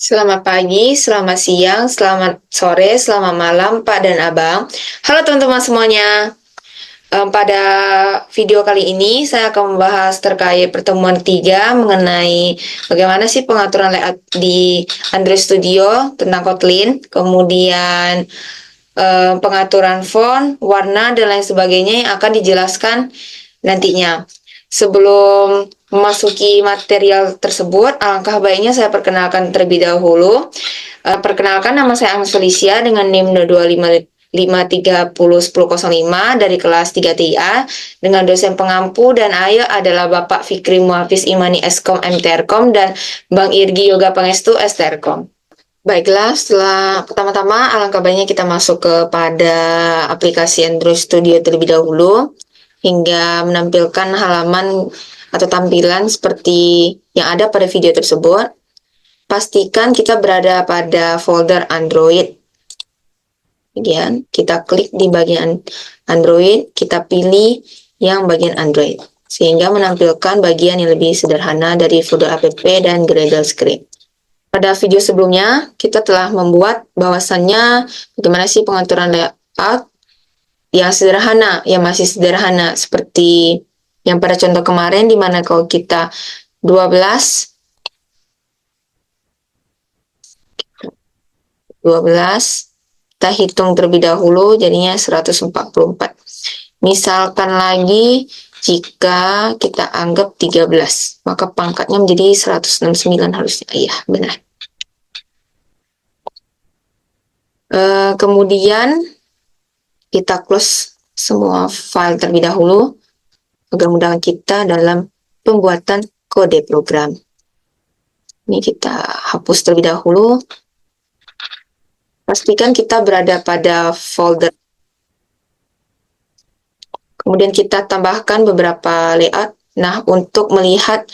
Selamat pagi, selamat siang, selamat sore, selamat malam, Pak dan Abang. Halo teman-teman semuanya. Pada video kali ini saya akan membahas terkait pertemuan ketiga mengenai bagaimana sih pengaturan layout di Android Studio tentang Kotlin, kemudian pengaturan font, warna, dan lain sebagainya yang akan dijelaskan nantinya. Sebelum memasuki material tersebut, alangkah baiknya saya perkenalkan terlebih dahulu. Perkenalkan, nama saya Ahmad Felicia dengan NIM 255301005 dari kelas 3TIA dengan dosen pengampu, dan Ayo adalah Bapak Fikri Muhafiz Imani Eskom MTRkom dan Bang Irgi Yoga Pangestu STRkom. Baiklah, setelah pertama-tama alangkah baiknya kita masuk kepada aplikasi Android Studio terlebih dahulu hingga menampilkan halaman atau tampilan seperti yang ada pada video tersebut. Pastikan kita berada pada folder Android. Kemudian kita klik di bagian Android, kita pilih yang bagian Android sehingga menampilkan bagian yang lebih sederhana dari folder app dan Gradle script. Pada video sebelumnya, kita telah membuat bahwasannya bagaimana sih pengaturan layout yang sederhana, yang masih sederhana, seperti yang pada contoh kemarin, di mana kalau kita 12, 12, kita hitung terlebih dahulu, jadinya 144. Misalkan lagi, jika kita anggap 13, maka pangkatnya menjadi 169 harusnya. Iya, benar. Kemudian kita close semua file terlebih dahulu agar memudahkan kita dalam pembuatan kode program. Ini kita hapus terlebih dahulu. Pastikan kita berada pada folder. Kemudian kita tambahkan beberapa layout. Nah, untuk melihat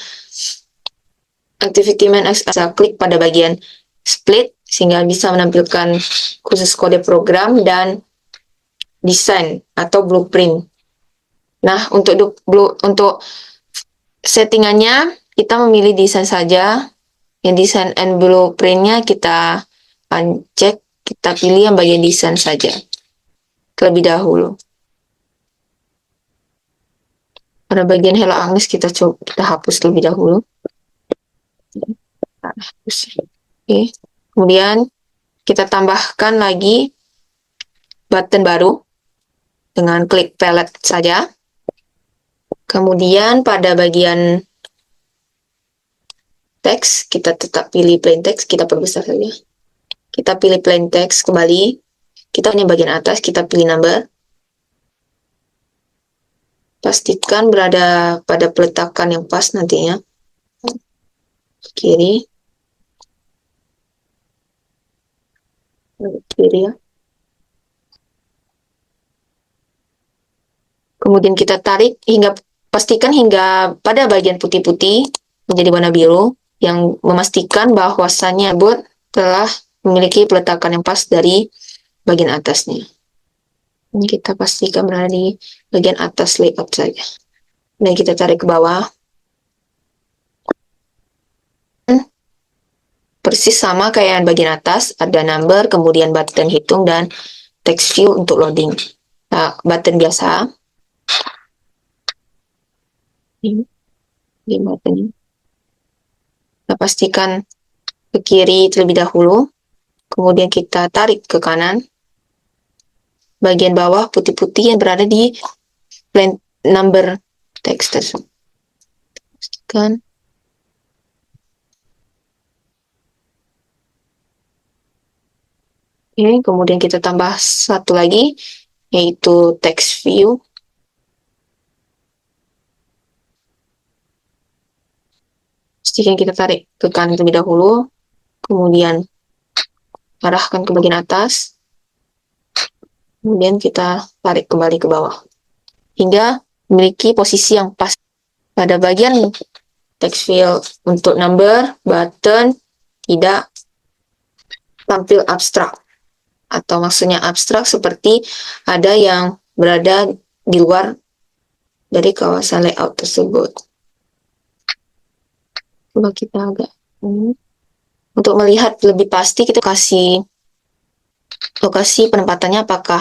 activity main bisa klik pada bagian split sehingga bisa menampilkan khusus kode program dan desain atau blueprint. Nah, untuk settingannya kita memilih desain saja. Yang desain and blueprintnya kita cek, kita pilih yang bagian desain saja terlebih dahulu. Pada bagian Hello Agnes kita hapus terlebih dahulu. Oke. Kemudian kita tambahkan lagi button baru dengan klik palette saja. Kemudian pada bagian teks kita tetap pilih plain text, kita perbesar saja. Kita pilih plain text kembali. Kita hanya bagian atas, kita pilih number. Pastikan berada pada peletakan yang pas nantinya. Kiri. Kiri ya. Kemudian kita tarik pastikan hingga pada bagian putih-putih menjadi warna biru yang memastikan bahwasannya bot telah memiliki peletakan yang pas dari bagian atasnya. Ini kita pastikan berada di bagian atas layout saja. Dan kita tarik ke bawah. Persis sama kayak yang bagian atas, ada number, kemudian button hitung, dan text view untuk loading. Nah, button biasa. Ini buttonnya. Kita pastikan ke kiri terlebih dahulu. Kemudian kita tarik ke kanan. Bagian bawah putih-putih yang berada di plain number text tersebut. Pastikan. Oke, kemudian kita tambah satu lagi, yaitu text view. Pastikan kita tarik ke kanan terlebih dahulu, kemudian arahkan ke bagian atas, kemudian kita tarik kembali ke bawah, hingga memiliki posisi yang pas. Pada bagian text field untuk number, button, tidak tampil abstrak. Atau maksudnya abstrak seperti ada yang berada di luar dari kawasan layout tersebut. Coba kita agak Untuk melihat lebih pasti, kita kasih lokasi penempatannya apakah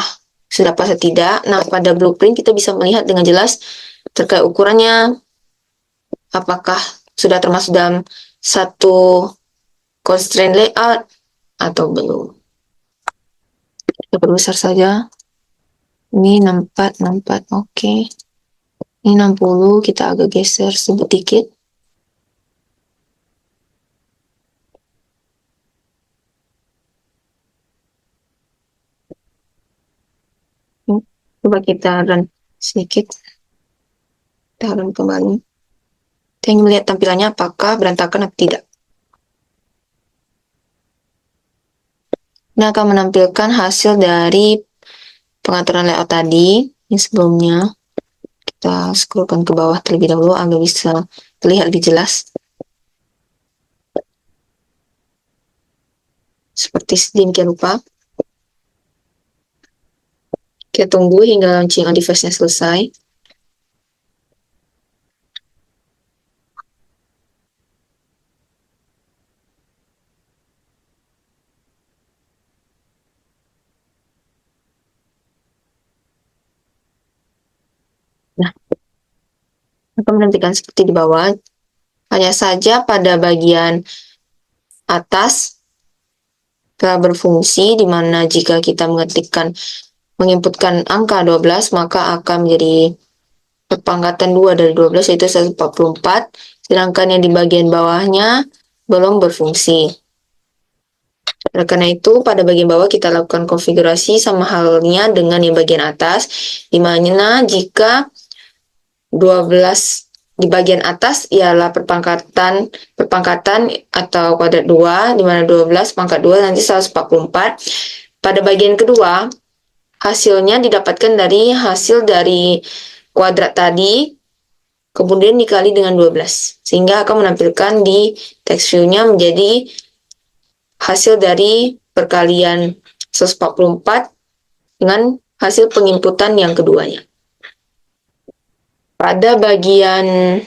sudah pas atau tidak. Nah, pada blueprint kita bisa melihat dengan jelas terkait ukurannya, apakah sudah termasuk dalam satu constraint layout atau belum. Kita perbesar saja. Ini 64, 64, oke. Ini 60, kita agak geser sedikit. Coba kita run sedikit. Kita run kembali. Kita ingin melihat tampilannya apakah berantakan atau tidak. Ini akan menampilkan hasil dari pengaturan layout tadi. Ini sebelumnya. Kita scrollkan ke bawah terlebih dahulu agar bisa terlihat lebih jelas. Seperti sedemikian rupa. Kita tunggu hingga launching on device-nya selesai. Nah, akan menantikan seperti di bawah. Hanya saja pada bagian atas telah berfungsi, di mana jika kita menginputkan angka 12, maka akan menjadi perpangkatan 2 dari 12, yaitu 144, sedangkan yang di bagian bawahnya belum berfungsi. Oleh karena itu, pada bagian bawah kita lakukan konfigurasi sama halnya dengan yang bagian atas, di mana jika 12 di bagian atas ialah perpangkatan atau kuadrat 2, di mana 12 pangkat 2 nanti 144. Pada bagian kedua, hasilnya didapatkan dari hasil dari kuadrat tadi, kemudian dikali dengan 12, sehingga akan menampilkan di text view-nya menjadi hasil dari perkalian 144 dengan hasil penginputan yang keduanya. Pada bagian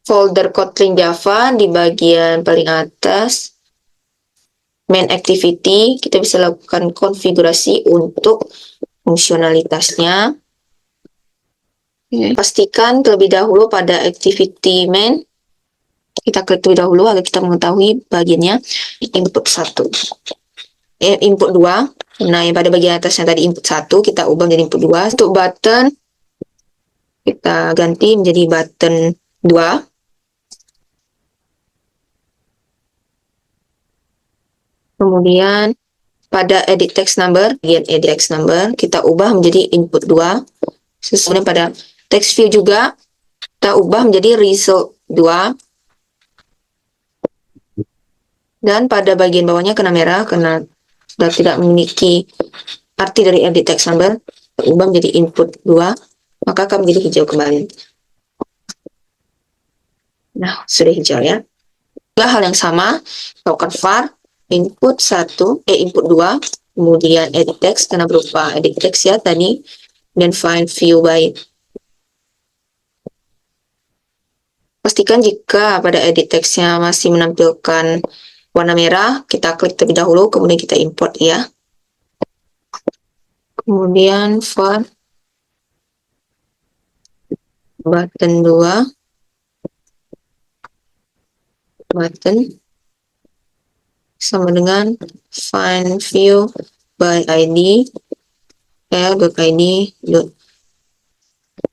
folder Kotlin Java, di bagian paling atas, main activity, kita bisa lakukan konfigurasi untuk fungsionalitasnya. Pastikan terlebih dahulu pada activity main, kita klik terlebih dahulu agar kita mengetahui bagiannya input 1. Input 2. Nah, yang pada bagian atasnya tadi input 1, kita ubah menjadi input 2. Untuk button, kita ganti menjadi button 2. Kemudian pada edit text number, bagian edit text number, kita ubah menjadi input 2. Sesuai pada text view juga, kita ubah menjadi result 2. Dan pada bagian bawahnya kena merah karena sudah tidak memiliki arti dari edit text number, kita ubah menjadi input 2, maka akan menjadi hijau kembali. Nah, sudah hijau ya. Hal yang sama, lakukan var input 2, kemudian edit text karena berupa edit text ya tadi, dan find view by. Pastikan jika pada edit text-nya masih menampilkan warna merah, kita klik terlebih dahulu, kemudian kita import ya. Kemudian var button 2, button sama dengan find view by id l.id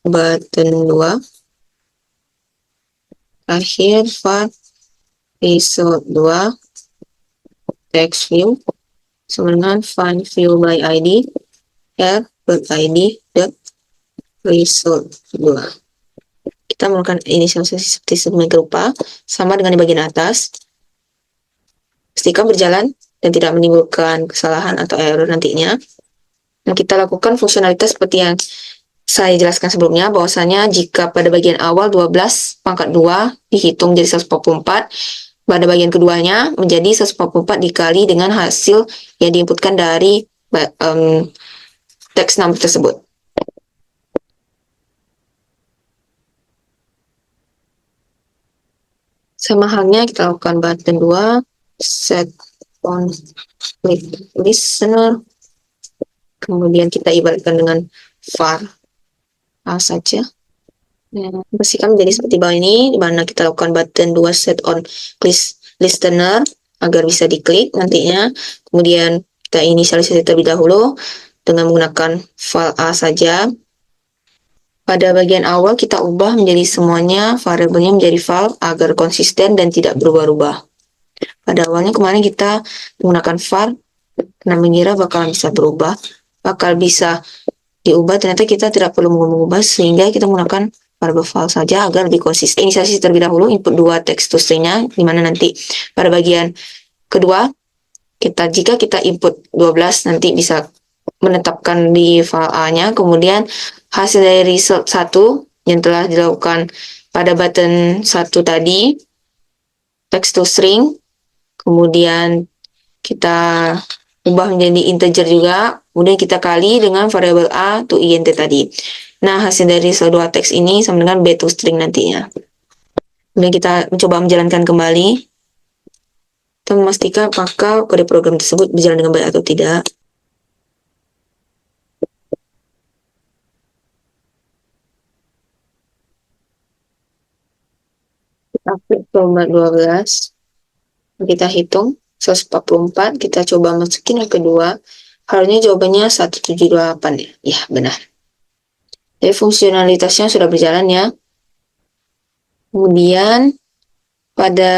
button 2. Akhir var result 2 text view sama dengan find view by id r.id result 2. Kita melakukan inisialisasi seperti sedemikian rupa, sama dengan di bagian atas. Pastikan berjalan dan tidak menimbulkan kesalahan atau error nantinya. Dan kita lakukan fungsionalitas seperti yang saya jelaskan sebelumnya, bahwasanya jika pada bagian awal 12 pangkat 2 dihitung jadi 144, pada bagian keduanya menjadi 144 dikali dengan hasil yang diinputkan dari text number tersebut. Sama halnya kita lakukan button 2, set on click listener, kemudian kita ibaratkan dengan var A saja. Bersihkan menjadi seperti bawah ini, di mana kita lakukan button 2 set on click listener agar bisa diklik nantinya. Kemudian kita inisialisasi terlebih dahulu dengan menggunakan file A saja. Pada bagian awal kita ubah menjadi semuanya variabelnya menjadi var agar konsisten dan tidak berubah-ubah. Pada awalnya kemarin kita menggunakan var karena mengira bakal bisa berubah, bakal bisa diubah, ternyata kita tidak perlu mengubah sehingga kita menggunakan variable file saja agar lebih konsisten. Inisialisasi terlebih dahulu input 2 text to string-nya, di mana nanti pada bagian kedua jika kita input 12 nanti bisa menetapkan di file A-nya, kemudian hasil dari result 1 yang telah dilakukan pada button 1 tadi, text to string, kemudian kita ubah menjadi integer juga, kemudian kita kali dengan variabel A to int tadi. Nah, hasil dari result 2 teks ini sama dengan b to string nantinya. Kemudian kita mencoba menjalankan kembali. Kita memastikan apakah kode program tersebut berjalan dengan baik atau tidak. Kita klik tombol 12. Kita hitung 144. Kita coba masukin yang kedua. Harusnya jawabannya 178 ya. Ya, benar. Jadi fungsionalitasnya sudah berjalan ya. Kemudian pada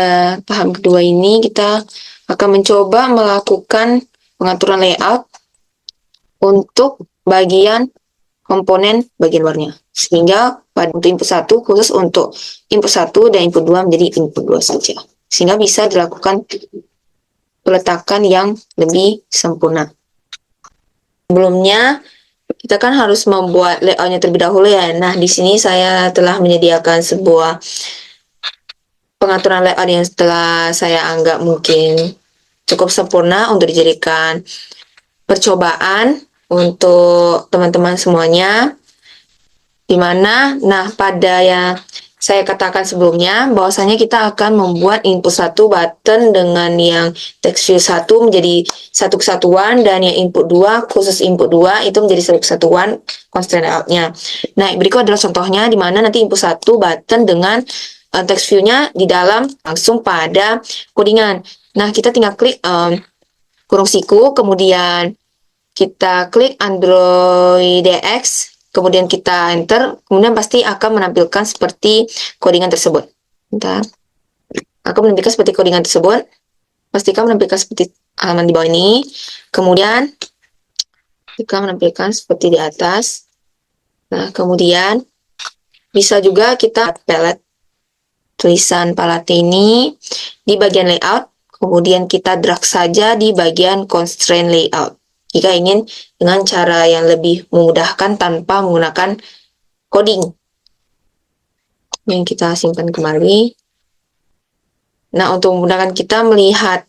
tahap kedua ini kita akan mencoba melakukan pengaturan layout untuk bagian komponen bagian luarnya. Sehingga pada untuk input 1 khusus untuk input 1 dan input 2 menjadi input 2 saja. Sehingga bisa dilakukan peletakan yang lebih sempurna. Sebelumnya kita kan harus membuat layoutnya terlebih dahulu ya. Nah, di sini saya telah menyediakan sebuah pengaturan layout yang setelah saya anggap mungkin cukup sempurna untuk dijadikan percobaan untuk teman-teman semuanya. Dimana, nah pada yang saya katakan sebelumnya, bahwasanya kita akan membuat input 1 button dengan yang text view 1 menjadi satu kesatuan, dan yang input 2 khusus input 2 itu menjadi satu kesatuan constraint layout-nya. Nah, berikut adalah contohnya di mana nanti input 1 button dengan text view-nya di dalam langsung pada codingan. Nah, kita tinggal klik kurung siku, kemudian kita klik Android DX, kemudian kita enter, kemudian pasti akan menampilkan seperti codingan tersebut. Bentar. Akan menampilkan seperti codingan tersebut. Pastikan menampilkan seperti halaman di bawah ini. Kemudian kita menampilkan seperti di atas. Nah, kemudian bisa juga kita palette tulisan Palatini di bagian layout, kemudian kita drag saja di bagian constraint layout. Jika ingin dengan cara yang lebih memudahkan tanpa menggunakan coding. Yang kita simpan kembali. Nah, untuk memudahkan kita melihat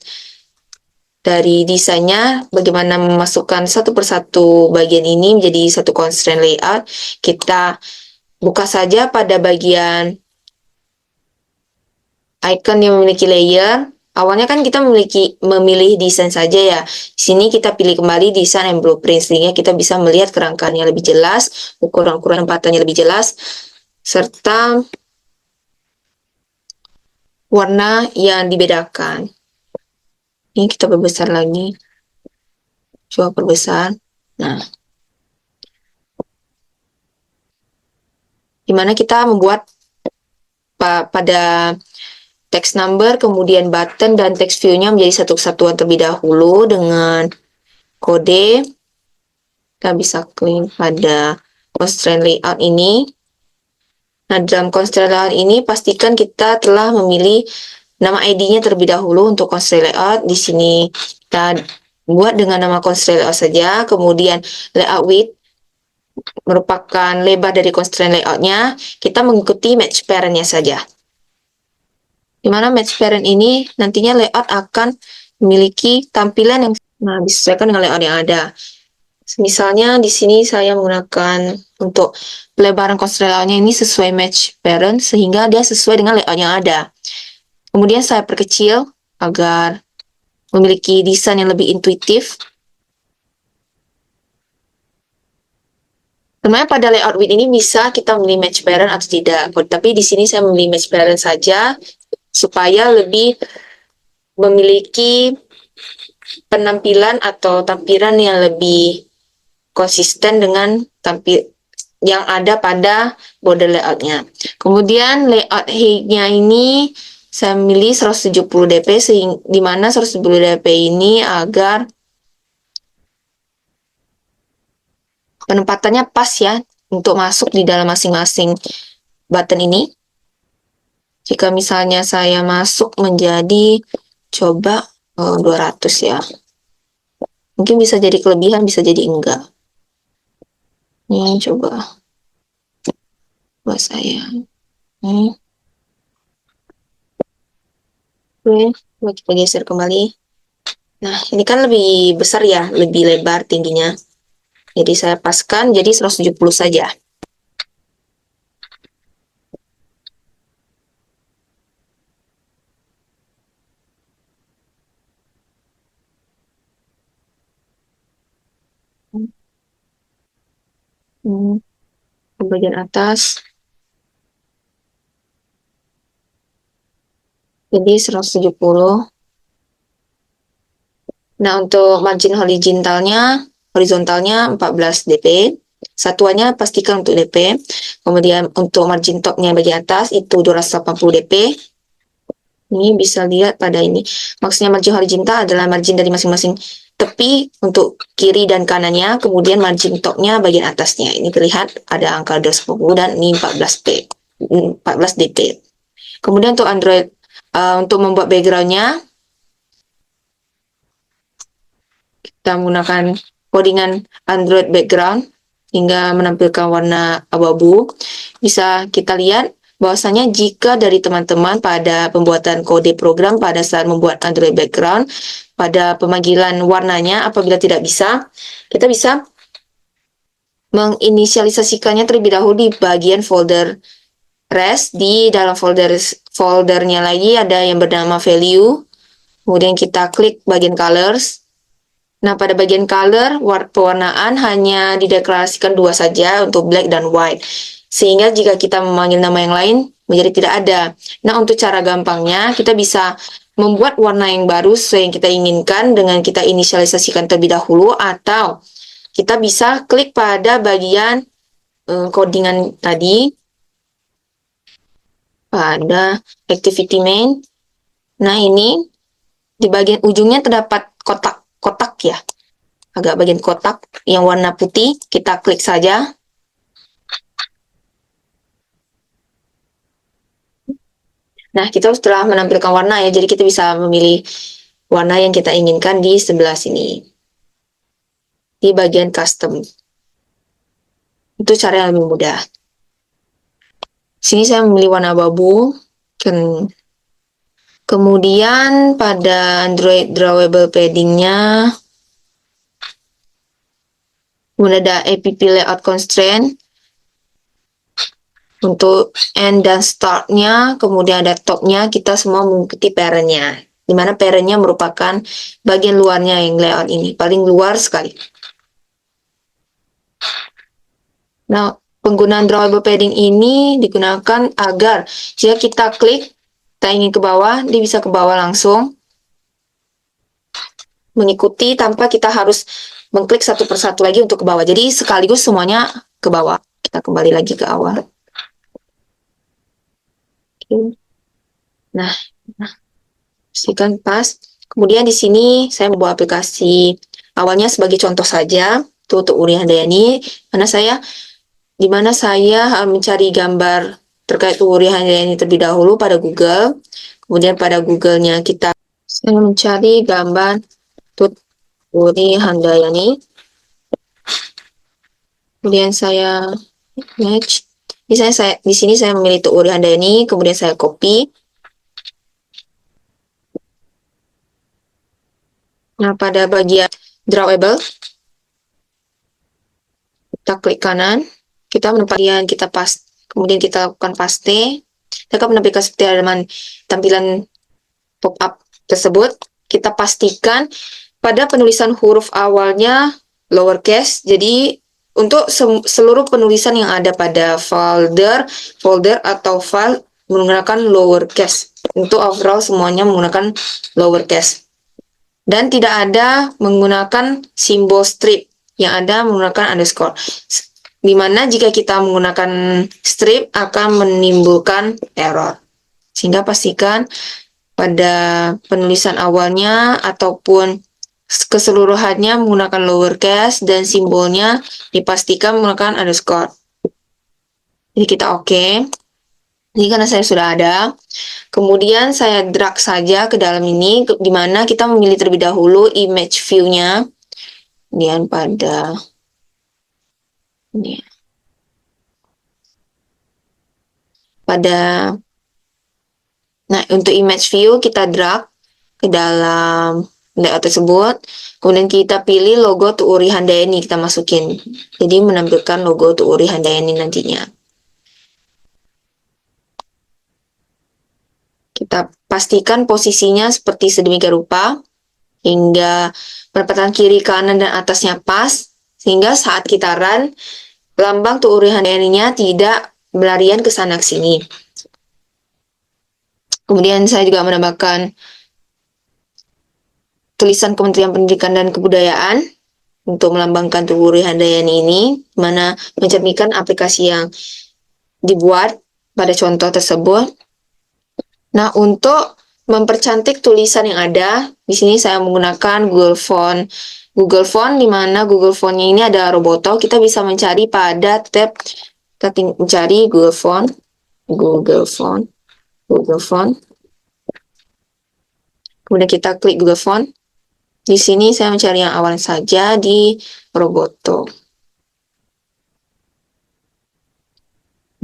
dari desainnya, bagaimana memasukkan satu persatu bagian ini menjadi satu constraint layout, kita buka saja pada bagian icon yang memiliki layer. Awalnya kan kita memilih desain saja ya. Di sini kita pilih kembali desain and blueprint sehingga kita bisa melihat kerangkanya lebih jelas, ukuran-ukuran tempatannya lebih jelas, serta warna yang dibedakan. Ini kita perbesar lagi. Coba perbesar. Nah, dimana kita membuat pada text number, kemudian button dan text view-nya menjadi satu kesatuan terlebih dahulu dengan kode. Kita bisa klik pada constraint layout ini. Nah, dalam constraint layout ini pastikan kita telah memilih nama ID-nya terlebih dahulu untuk constraint layout. Di sini kita buat dengan nama constraint layout saja. Kemudian layout width merupakan lebar dari constraint layout-nya. Kita mengikuti match parent-nya saja. Di mana match parent ini nantinya layout akan memiliki tampilan yang disesuaikan dengan layout yang ada. Misalnya di sini saya menggunakan untuk pelebaran constraint layout-nya ini sesuai match parent sehingga dia sesuai dengan layout yang ada. Kemudian saya perkecil agar memiliki desain yang lebih intuitif. Sebenarnya pada layout width ini bisa kita memilih match parent atau tidak, tapi di sini saya memilih match parent saja supaya lebih memiliki penampilan atau tampilan yang lebih konsisten dengan tampil yang ada pada border layoutnya. Kemudian layout height-nya ini saya milih 170 dp, di mana 170 dp ini agar penempatannya pas ya untuk masuk di dalam masing-masing button ini. Jika misalnya saya masuk menjadi coba 200 ya. Mungkin bisa jadi kelebihan, bisa jadi enggak. Ini coba buat saya. Oke, coba kita geser kembali. Nah, ini kan lebih besar ya, lebih lebar tingginya. Jadi saya paskan jadi 170 saja. Di bagian atas. Jadi 170. Nah, untuk margin horizontalnya 14 dp. Satuannya pastikan untuk dp. Kemudian untuk margin topnya bagian atas itu 280 dp. Ini bisa lihat pada ini. Maksudnya margin horizontal adalah margin dari masing-masing tepi untuk kiri dan kanannya. Kemudian margin topnya bagian atasnya. Ini terlihat ada angka 210 dan ini 14 dp. Kemudian untuk Android, untuk membuat backgroundnya, kita menggunakan codingan Android background hingga menampilkan warna abu-abu. Bisa kita lihat bahwasanya jika dari teman-teman pada pembuatan kode program pada saat membuat Android background, pada pemanggilan warnanya apabila tidak bisa, kita bisa menginisialisasikannya terlebih dahulu di bagian folder rest. Di dalam foldernya lagi ada yang bernama value, kemudian kita klik bagian colors. Nah, pada bagian color, pewarnaan hanya dideklarasikan dua saja untuk black dan white. Sehingga jika kita memanggil nama yang lain, menjadi tidak ada. Nah, untuk cara gampangnya, kita bisa membuat warna yang baru sesuai yang kita inginkan dengan kita inisialisasikan terlebih dahulu, atau kita bisa klik pada bagian codingan tadi, pada activity main. Nah, ini di bagian ujungnya terdapat kotak-kotak ya. Agak bagian kotak yang warna putih, kita klik saja. Nah, kita setelah menampilkan warna ya, jadi kita bisa memilih warna yang kita inginkan di sebelah sini. Di bagian custom. Itu cara yang lebih mudah. Sini saya memilih warna abu-abu. Kemudian pada Android drawable paddingnya, kemudian ada app layout constraint. Untuk end dan startnya, kemudian ada topnya, kita semua mengikuti parentnya. Di mana parentnya merupakan bagian luarnya yang layout ini, paling luar sekali. Nah, penggunaan drawable padding ini digunakan agar jika kita klik, kita ingin ke bawah, dia bisa ke bawah langsung. Mengikuti tanpa kita harus mengklik satu persatu lagi untuk ke bawah. Jadi sekaligus semuanya ke bawah. Kita kembali lagi ke awal. Nah, pastikan pas. Kemudian di sini saya membawa aplikasi awalnya sebagai contoh saja, itu untuk Uri Handayani, di mana saya mencari gambar terkait Uri Handayani terlebih dahulu pada Google. Kemudian pada Google-nya saya mencari gambar Tut Uri Handayani. Kemudian saya match. Misalnya di sini saya memilih Tut Uri Handayani, kemudian saya copy. Nah, pada bagian drawable, kita klik kanan, kita menempatkan kemudian kita lakukan paste. Kita akan menampilkan seperti halaman tampilan pop-up tersebut, kita pastikan pada penulisan huruf awalnya lowercase. Jadi untuk seluruh penulisan yang ada pada folder atau file menggunakan lowercase. Untuk overall semuanya menggunakan lowercase. Dan tidak ada menggunakan simbol strip, yang ada menggunakan underscore. Dimana jika kita menggunakan strip akan menimbulkan error. Sehingga pastikan pada penulisan awalnya ataupun keseluruhannya menggunakan lowercase dan simbolnya dipastikan menggunakan underscore. Jadi kita oke. Ini karena saya sudah ada. Kemudian saya drag saja ke dalam ini, di mana kita memilih terlebih dahulu image view-nya. Kemudian pada ini, nah untuk image view kita drag ke dalam layout tersebut. Kemudian kita pilih logo Tuuri Handayani, kita masukin. Jadi menampilkan logo Tuuri Handayani nantinya. Kita pastikan posisinya seperti sedemikian rupa, hingga pendapatan kiri, kanan, dan atasnya pas, sehingga saat kita run, lambang Tuuri Handayani-nya tidak berlarian ke sana ke sini. Kemudian saya juga menambahkan tulisan Kementerian Pendidikan dan Kebudayaan untuk melambangkan Tuuri Handayani ini, mana mencerminkan aplikasi yang dibuat pada contoh tersebut. Nah, untuk mempercantik tulisan yang ada, di sini saya menggunakan Google Font. Google Font, di mana Google Font-nya ini ada Roboto, kita bisa mencari pada tab, kita mencari Google Font, Google Font, Google Font. Kemudian kita klik Google Font. Di sini saya mencari yang awal saja di Roboto.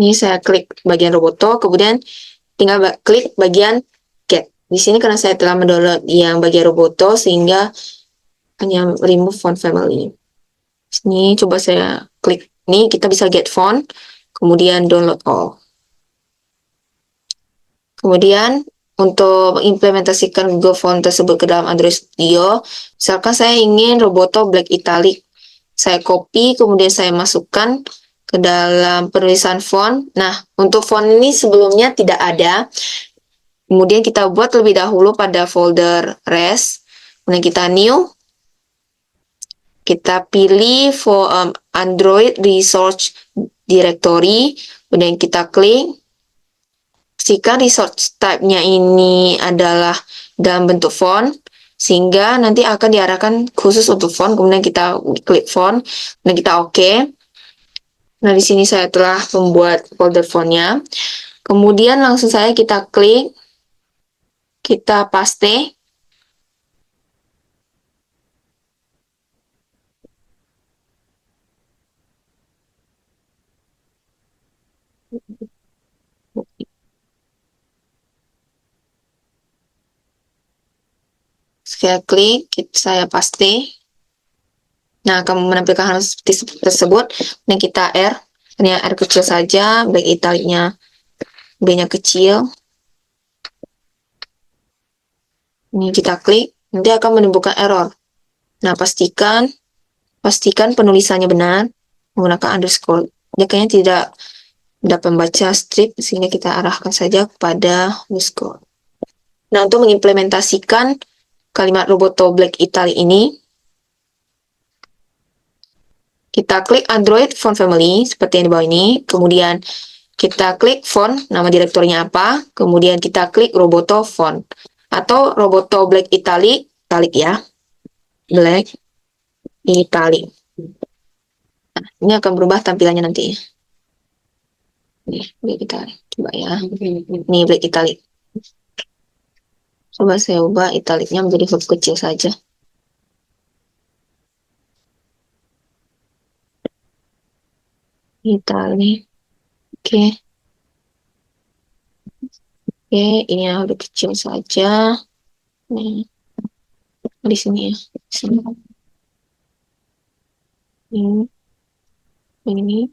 Ini saya klik bagian Roboto, kemudian tinggal klik bagian Get. Di sini karena saya telah mendownload yang bagian Roboto, sehingga hanya remove font family. Sini coba saya klik ini, kita bisa get font, kemudian download all. Kemudian untuk mengimplementasikan Google Font tersebut ke dalam Android Studio, misalkan saya ingin Roboto Black Italic, saya copy, kemudian saya masukkan ke dalam penulisan font. Nah, untuk font ini sebelumnya tidak ada. Kemudian kita buat lebih dahulu pada folder res. Kemudian kita new. Kita pilih for Android Resource Directory. Kemudian kita klik. Jika resource type-nya ini adalah dalam bentuk font, sehingga nanti akan diarahkan khusus untuk font. Kemudian kita klik font, dan kita oke. Nah, di sini saya telah membuat folder fontnya. Kemudian langsung saja kita klik, kita paste. Saya klik, saya paste. Nah, akan menampilkan hal seperti tersebut. Dan kita R, ini R kecil saja, black italicnya B-nya kecil. Ini kita klik, nanti akan menimbulkan error. Nah, pastikan penulisannya benar menggunakan underscore. Dia kayaknya tidak dapat membaca strip, sehingga kita arahkan saja kepada underscore. Nah, untuk mengimplementasikan kalimat Roboto Black Italic ini, kita klik Android Font Family seperti yang di bawah ini, kemudian kita klik font, nama direktorinya apa, kemudian kita klik Roboto Font atau Roboto Black Italic, Italic ya, Black Italic. Nah, ini akan berubah tampilannya nanti. Nih, Black Italic, coba ya. Ini Black Italic. Coba saya ubah italicnya menjadi huruf kecil saja. Italic. Oke. Oke, ini huruf kecil saja. Nih, di sini ya. Sini. Ini.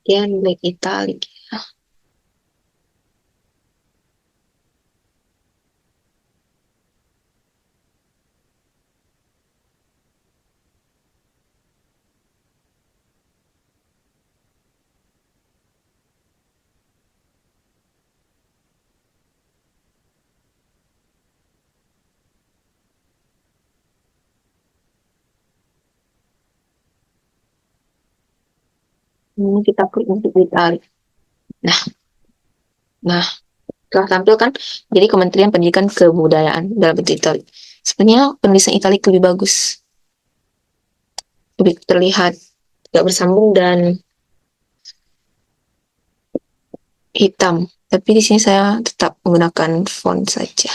Kemudian Black Italic. Ini kita klik untuk ditarik. Nah, nah, telah tampil kan, jadi Kementerian Pendidikan Kebudayaan dalam bentuk italik. Sebenarnya penulisan italik lebih bagus, lebih terlihat tidak bersambung dan hitam. Tapi di sini saya tetap menggunakan font saja.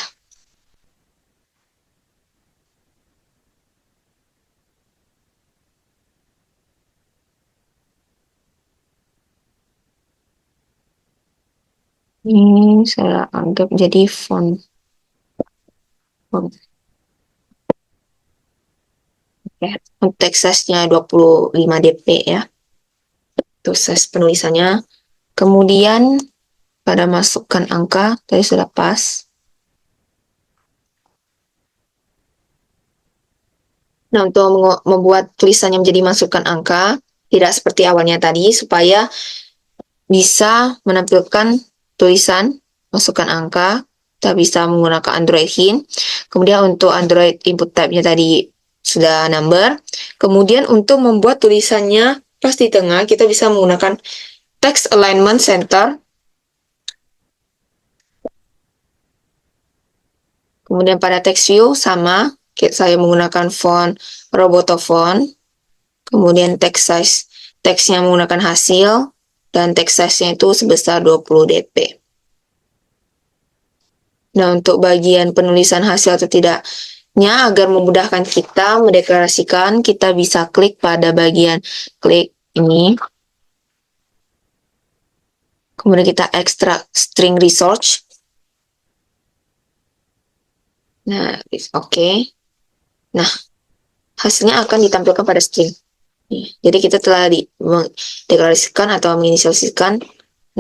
Ini saya anggap jadi font. Ya, teks size-nya 25 dp ya. Itu size penulisannya. Kemudian pada masukkan angka, tadi sudah pas. Nah, untuk membuat tulisannya menjadi masukkan angka, tidak seperti awalnya tadi, supaya bisa menampilkan tulisan masukkan angka, kita bisa menggunakan Android Hint. Kemudian untuk Android input type-nya tadi sudah number. Kemudian untuk membuat tulisannya pas di tengah, kita bisa menggunakan text alignment center. Kemudian pada text view sama, saya menggunakan font Roboto-font. Kemudian text size, teksnya menggunakan hasil, dan text size-nya itu sebesar 20 dp. Nah, untuk bagian penulisan hasil atau tidaknya, agar memudahkan kita mendeklarasikan, kita bisa klik pada bagian klik ini. Kemudian kita ekstrak string resource. Nah, oke. Nah, hasilnya akan ditampilkan pada string. Jadi kita telah mendeklarasikan atau menginisialisasikan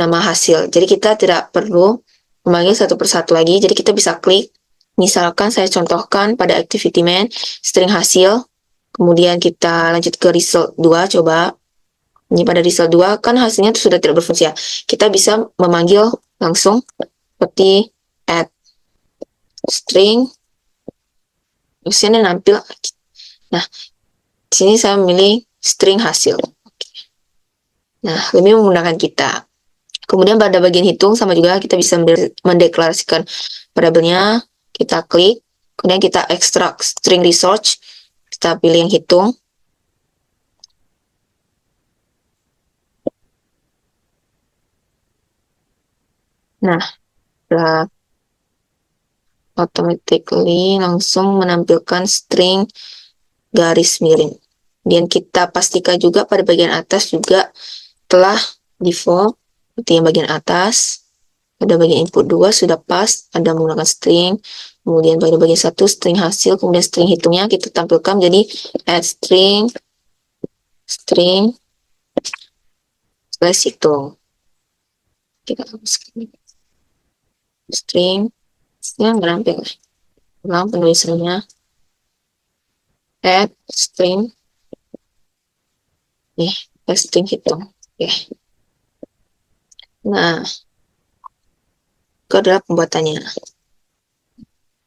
nama hasil. Jadi kita tidak perlu memanggil satu persatu lagi. Jadi kita bisa klik. Misalkan saya contohkan pada activity main string hasil. Kemudian kita lanjut ke result 2, coba. Ini pada result 2 kan hasilnya itu sudah tidak berfungsi ya. Kita bisa memanggil langsung seperti add string. Hasilnya nampil. Nah, di sini saya memilih string hasil. Nah, lebih memudahkan kita. Kemudian pada bagian hitung sama juga kita bisa mendeklarasikan variabelnya. Kita klik, kemudian kita ekstrak string resource. Kita pilih yang hitung. Nah, setelah automatically langsung menampilkan string garis miring. Kemudian kita pastikan juga pada bagian atas juga telah default, seperti yang bagian atas. Pada bagian input 2 sudah pas, ada menggunakan string. Kemudian pada bagian 1 string hasil, kemudian string hitungnya kita tampilkan jadi add string slash hitung. Kita hapuskan string yang berampil. Ulang penulisannya add string string hitung. Oke. Nah, itu adalah pembuatannya.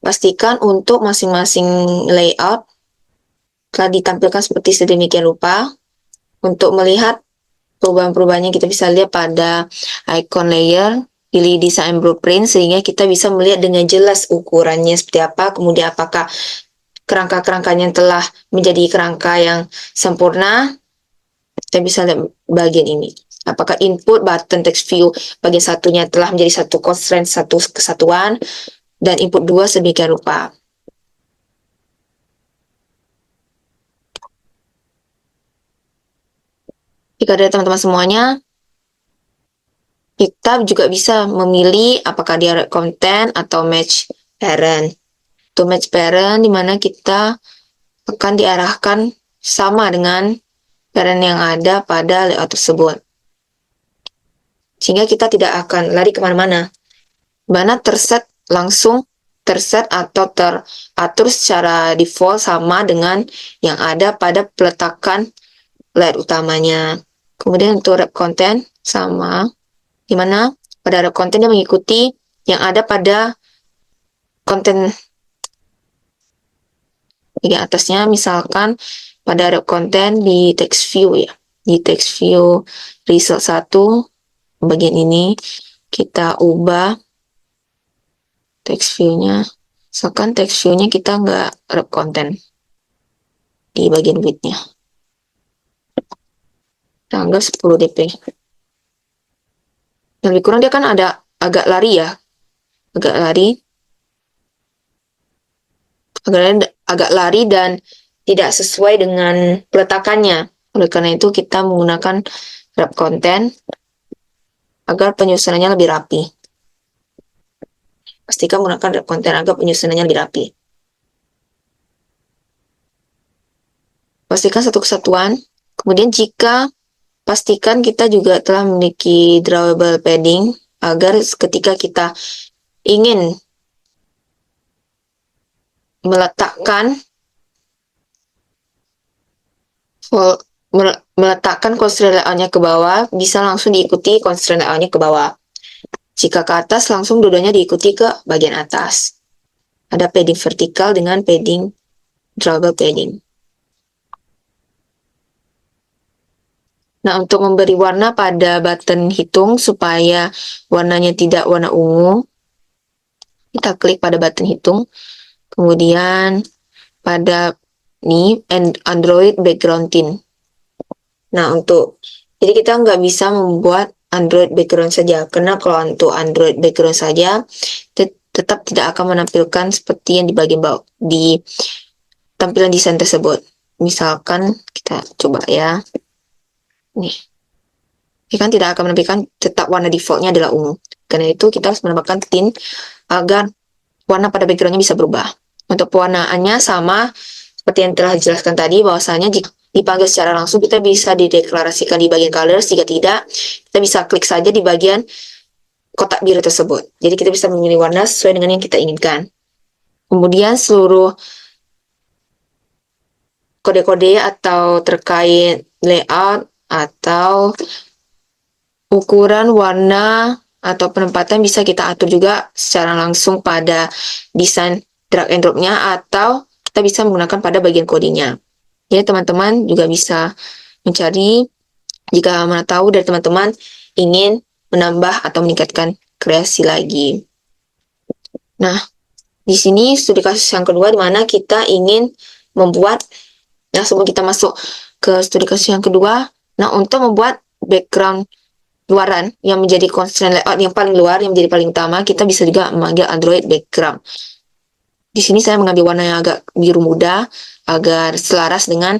Pastikan untuk masing-masing layout telah ditampilkan seperti sedemikian rupa. Untuk melihat perubahan-perubahannya kita bisa lihat pada icon layer, pilih design blueprint sehingga kita bisa melihat dengan jelas ukurannya seperti apa, kemudian apakah kerangka-kerangkanya telah menjadi kerangka yang sempurna. Kita bisa lihat bagian ini. Apakah input button text view bagian satunya telah menjadi satu constraint, satu kesatuan, dan input 2 sedemikian rupa. Jika dari teman-teman semuanya, kita juga bisa memilih apakah dia content atau match parent. Untuk match parent, dimana kita akan diarahkan sama dengan parent yang ada pada layout tersebut. Sehingga kita tidak akan lari kemana-mana. Mana terset atau teratur secara default sama dengan yang ada pada peletakan layout utamanya. Kemudian untuk wrap content sama, dimana pada wrap content yang mengikuti yang ada pada konten bagian atasnya, misalkan pada wrap content di text view ya. Di text view result 1, bagian ini kita ubah text view-nya. Misalkan text view-nya kita nggak wrap content di bagian width-nya. Tanggal 10 dp. Dan lebih kurang dia kan ada agak lari ya. Agak lari dan tidak sesuai dengan peletakannya. Oleh karena itu kita menggunakan wrap content agar penyusunannya lebih rapi. Pastikan menggunakan wrap content agar penyusunannya lebih rapi. Pastikan satu kesatuan. Kemudian pastikan kita juga telah memiliki drawable padding agar ketika kita ingin meletakkan constraint layout-nya ke bawah, bisa langsung diikuti constraint layout-nya ke bawah. Jika ke atas, langsung dua-duanya diikuti ke bagian atas. Ada padding vertikal dengan padding drawable padding. Nah, untuk memberi warna pada button hitung supaya warnanya tidak warna ungu, kita klik pada button hitung, kemudian pada Android background theme. Nah, jadi kita nggak bisa membuat Android background saja, karena kalau untuk Android background saja, tetap tidak akan menampilkan seperti yang di bagian bawah, di tampilan desain tersebut. Misalkan, kita coba ya. Nih. Ini kan tidak akan menampilkan, tetap warna defaultnya adalah ungu. Karena itu kita harus menambahkan tint agar warna pada backgroundnya bisa berubah. Untuk pewarnaannya sama seperti yang telah dijelaskan tadi, bahwasanya jika dipanggil secara langsung kita bisa dideklarasikan di bagian colors. Jika tidak, kita bisa klik saja di bagian kotak biru tersebut. Jadi kita bisa memilih warna sesuai dengan yang kita inginkan. Kemudian seluruh kode-kode atau terkait layout atau ukuran warna atau penempatan bisa kita atur juga secara langsung pada desain drag and drop-nya, atau kita bisa menggunakan pada bagian codingnya. Jadi teman-teman juga bisa mencari jika mana tahu dari teman-teman ingin menambah atau meningkatkan kreasi lagi. Nah, di sini studi kasus yang kedua di mana kita ingin membuat, nah sebelum kita masuk ke studi kasus yang kedua, nah untuk membuat background luaran yang menjadi constraint layout yang paling luar, yang menjadi paling utama, kita bisa juga memanggil Android background. Di sini saya mengambil warna yang agak biru muda agar selaras dengan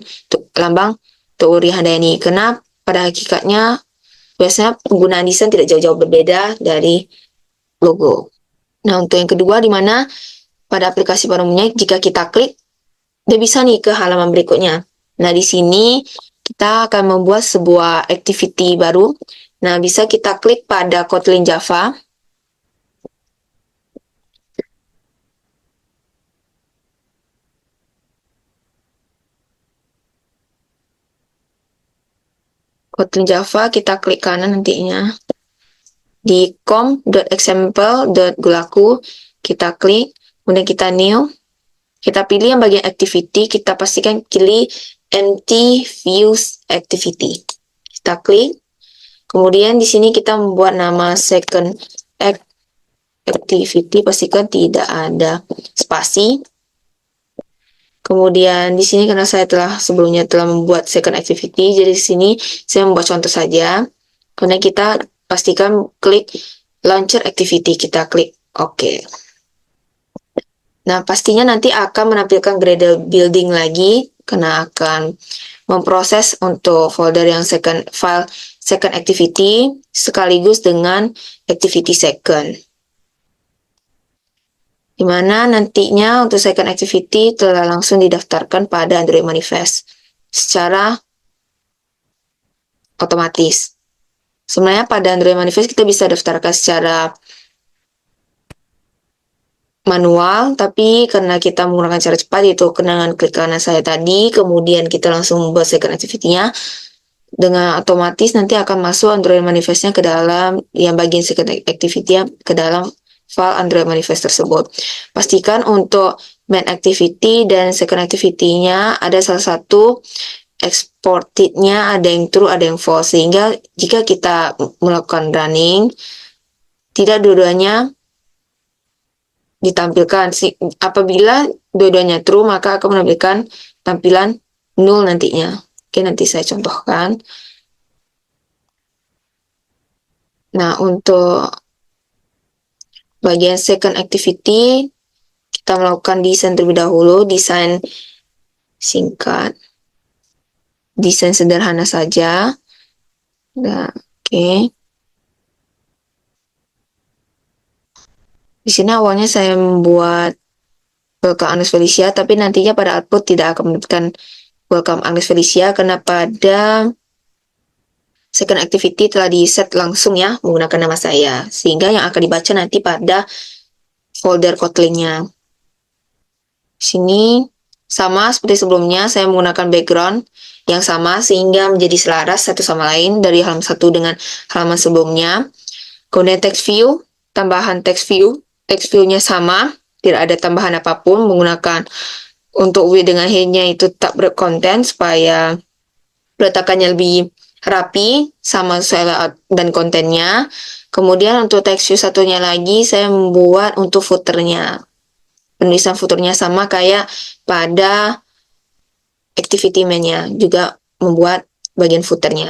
lambang teori Handayani. Karena pada hakikatnya biasanya penggunaan desain tidak jauh-jauh berbeda dari logo. Nah, untuk yang kedua di mana pada aplikasi pada umumnya jika kita klik, dia bisa nih ke halaman berikutnya. Nah, di sini kita akan membuat sebuah activity baru. Nah, bisa kita klik pada Kotlin Java. Kotlin Java, kita klik kanan nantinya. Di com.example.gulaku, kita klik, kemudian kita new. Kita pilih yang bagian activity, kita pastikan pilih empty views activity. Kita klik. Kemudian di sini kita membuat nama second activity, pastikan tidak ada spasi. Kemudian di sini karena saya sebelumnya telah membuat second activity, jadi di sini saya membuat contoh saja. Kemudian kita pastikan klik launcher activity, kita klik OK. Nah, pastinya nanti akan menampilkan Gradle building lagi, karena akan memproses untuk folder yang file second activity sekaligus dengan activity second. Di mana nantinya untuk second activity telah langsung didaftarkan pada Android Manifest secara otomatis. Sebenarnya pada Android Manifest kita bisa daftarkan secara manual, tapi karena kita menggunakan cara cepat, yaitu dengan klik kanan saya tadi, kemudian kita langsung membuat second activity-nya, dengan otomatis nanti akan masuk Android Manifest-nya ke dalam yang bagian second activity-nya ke dalam file Android Manifest tersebut. Pastikan untuk main activity dan second activity-nya ada salah satu exported-nya ada yang true, ada yang false. Sehingga jika kita melakukan running, tidak dua-duanya ditampilkan. Apabila dua-duanya true, maka akan menampilkan tampilan null nantinya. Oke, nanti saya contohkan. Nah, untuk bagian second activity, kita melakukan desain terlebih dahulu, desain singkat, desain sederhana saja. Nah, oke. Di sini awalnya saya membuat welcome Agnes Felicia, tapi nantinya pada output tidak akan mendapatkan welcome Agnes Felicia karena pada second activity telah di-set langsung ya menggunakan nama saya, sehingga yang akan dibaca nanti pada folder Kotlin-nya. Sini sama seperti sebelumnya, saya menggunakan background yang sama sehingga menjadi selaras satu sama lain dari halaman 1 dengan halaman sebelumnya. Kemudian text view, tambahan text view-nya sama, tidak ada tambahan apapun, menggunakan untuk width dengan height-nya itu tak berkonten supaya peletakannya lebih rapi sama sesuai layout dan kontennya. Kemudian untuk text view satunya lagi saya membuat untuk footernya. Penulisan footernya sama kayak pada activity main-nya, juga membuat bagian footernya.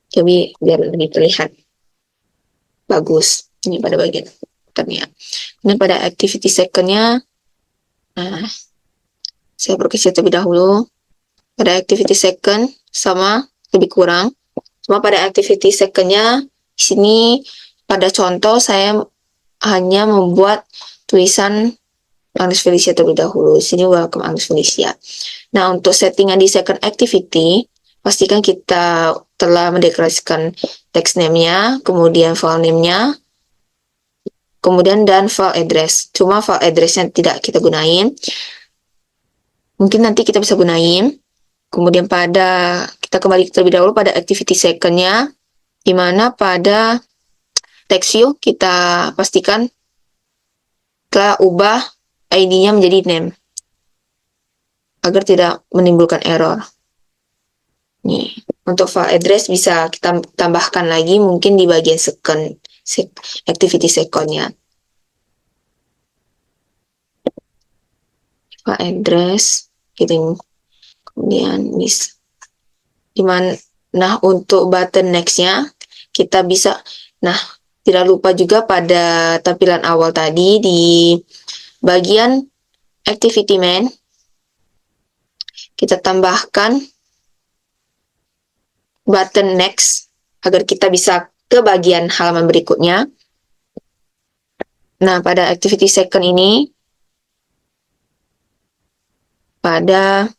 Jadi biar lebih terlihat bagus ini pada bagian footernya. Kemudian pada activity second-nya, nah, saya perkecil terlebih dahulu. Pada activity second sama lebih kurang. Cuma pada activity second-nya di sini pada contoh saya hanya membuat tulisan Agnes Felicia terlebih dahulu. Di sini welcome Agnes Felicia. Nah, untuk settingan di second activity, pastikan kita telah mendeklarasikan text name-nya, kemudian file name-nya, kemudian dan file address. Cuma file address-nya tidak kita gunain. Mungkin nanti kita bisa gunain. Kemudian kita kembali terlebih dahulu pada activity second-nya, di mana pada text view kita pastikan telah ubah ID-nya menjadi name, agar tidak menimbulkan error. Nih, untuk file address bisa kita tambahkan lagi mungkin di bagian activity second-nya. File address, gitu. Kemudian nah untuk button next-nya kita bisa, nah tidak lupa juga pada tampilan awal tadi di bagian activity main kita tambahkan button next agar kita bisa ke bagian halaman berikutnya. Nah, pada activity second ini pada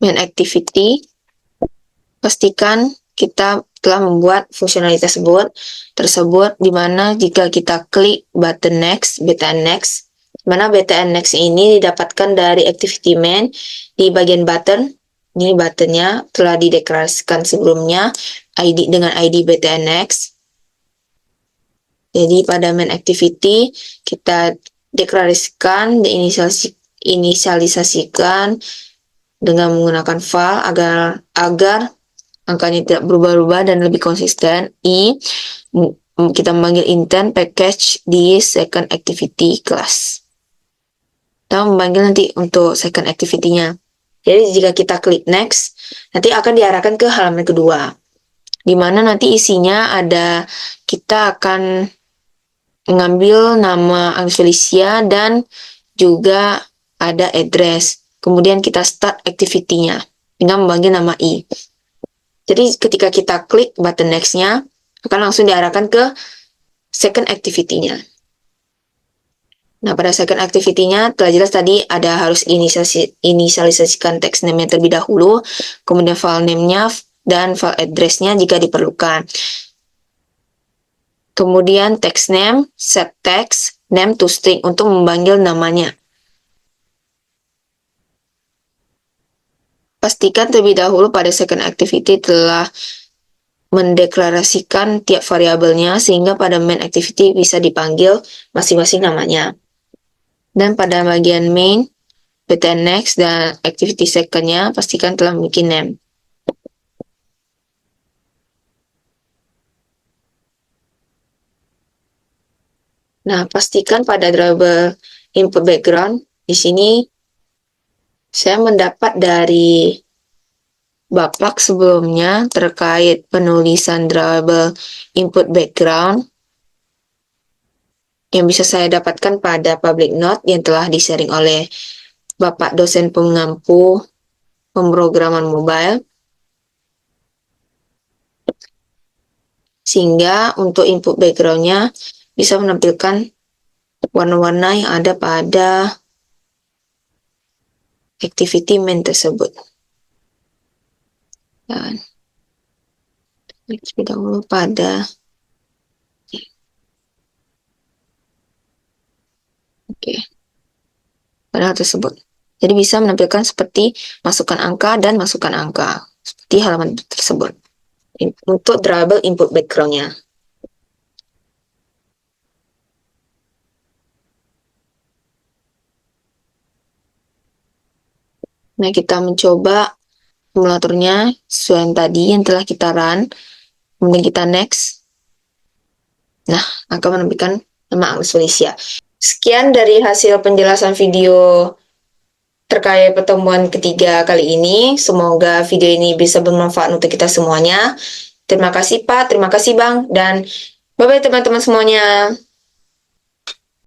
main activity, pastikan kita telah membuat fungsionalitas tersebut di mana jika kita klik button next, btn next, mana btn next ini didapatkan dari activity main di bagian button. Ini buttonnya telah dideklarasikan sebelumnya dengan ID btn next. Jadi pada main activity kita deklarasikan, inisialisasikan dengan menggunakan file agar angkanya tidak berubah-ubah dan lebih konsisten. Kita memanggil intent package di second activity class. Kita memanggil nanti untuk second activity-nya. Jadi jika kita klik next, nanti akan diarahkan ke halaman kedua, di mana nanti isinya ada, kita akan mengambil nama Agnes Felicia dan juga ada address. Kemudian kita start activity-nya dengan memanggil nama i. Jadi ketika kita klik button next-nya, akan langsung diarahkan ke second activity-nya. Nah, pada second activity-nya telah jelas tadi ada harus inisialisasikan text name-nya terlebih dahulu, kemudian file name-nya dan file address-nya jika diperlukan. Kemudian text name, set text name to string untuk memanggil namanya. Pastikan terlebih dahulu pada second activity telah mendeklarasikan tiap variabelnya sehingga pada main activity bisa dipanggil masing-masing namanya. Dan pada bagian main PTN next dan activity second-nya pastikan telah memiliki name. Nah, pastikan pada driver input background di sini saya mendapat dari Bapak sebelumnya terkait penulisan driver input background yang bisa saya dapatkan pada public note yang telah di-sharing oleh Bapak dosen pengampu pemrograman mobile. Sehingga untuk input background-nya bisa menampilkan warna-warna yang ada pada activity main tersebut. Dan klik terlebih dahulu pada pada hal tersebut. Jadi bisa menampilkan seperti masukkan angka dan masukkan angka seperti halaman tersebut untuk driver input background-nya. Nah, kita mencoba simulatornya sesuai yang tadi yang telah kita run. Kemudian kita next. Nah, akan menampilkan nama Agnes Felicia. Sekian dari hasil penjelasan video terkait pertemuan ketiga kali ini. Semoga video ini bisa bermanfaat untuk kita semuanya. Terima kasih Pak, terima kasih Bang, dan bye-bye teman-teman semuanya.